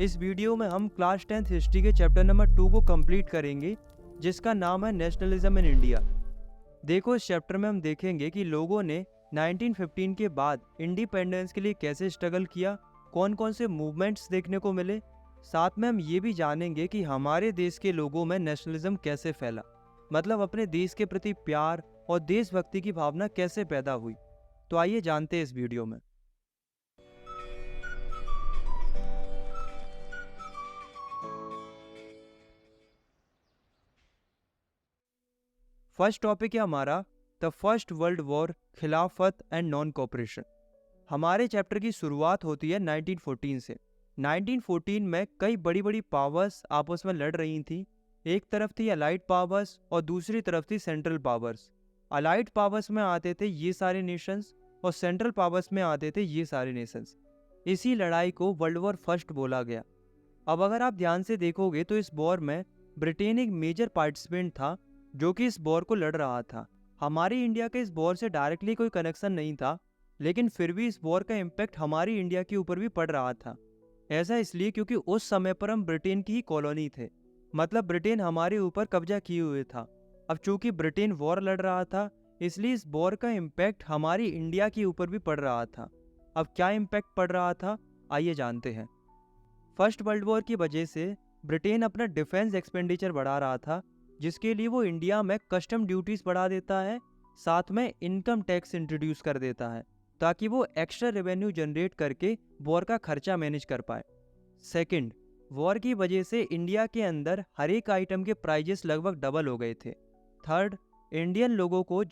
इस वीडियो में हम क्लास 10th हिस्ट्री के चैप्टर नंबर 2 को कंप्लीट करेंगे, जिसका नाम है नेशनलिज्म इन इंडिया। देखो, इस चैप्टर में हम देखेंगे कि लोगों ने 1915 के बाद इंडिपेंडेंस के लिए कैसे स्ट्रगल किया, कौन कौन से मूवमेंट्स देखने को मिले। साथ में हम ये भी जानेंगे कि हमारे देश के लोगों में नेशनलिज्म कैसे फैला, मतलब अपने देश के प्रति प्यार और देशभक्ति की भावना कैसे पैदा हुई। तो आइए जानते हैं इस वीडियो में। फर्स्ट टॉपिक है हमारा द फर्स्ट वर्ल्ड वॉर, खिलाफत एंड नॉन कोऑपरेशन। हमारे चैप्टर की शुरुआत होती है 1914 से। 1914 में कई बड़ी बड़ी पावर्स आपस में लड़ रही थी। एक तरफ थी अलाइड पावर्स और दूसरी तरफ थी सेंट्रल पावर्स। अलाइड पावर्स में आते थे ये सारे नेशंस और सेंट्रल पावर्स में आते थे ये सारे नेशंस। इसी लड़ाई को वर्ल्ड वॉर फर्स्ट बोला गया। अब अगर आप ध्यान से देखोगे तो इस वॉर में ब्रिटेन एक मेजर पार्टिसिपेंट था जो कि इस वॉर को लड़ रहा था। हमारी इंडिया के इस वॉर से डायरेक्टली कोई कनेक्शन नहीं था, लेकिन फिर भी इस वॉर का इम्पैक्ट हमारी इंडिया के ऊपर भी पड़ रहा था। ऐसा इसलिए क्योंकि उस समय पर हम ब्रिटेन की ही कॉलोनी थे, मतलब ब्रिटेन हमारे ऊपर कब्जा किए हुए था। अब चूंकि ब्रिटेन वॉर लड़ रहा था, इसलिए इस वॉर का इम्पैक्ट हमारी इंडिया के ऊपर भी पड़ रहा था। अब क्या इम्पैक्ट पड़ रहा था, आइए जानते हैं। फर्स्ट वर्ल्ड वॉर की वजह से ब्रिटेन अपना डिफेंस एक्सपेंडिचर बढ़ा रहा था, जिसके लिए वो इंडिया में कस्टम ड्यूटीज बढ़ा देता है, साथ में इनकम टैक्स इंट्रोड्यूस कर देता है, ताकि वो एक्स्ट्रा रेवेन्यू जनरेट करके वॉर का खर्चा मैनेज कर पाए। सेकंड, वॉर की वजह से इंडिया के अंदर हर एक आइटम के प्राइजेस लगभग डबल हो गए थे। थर्ड, इंडियन लोगों को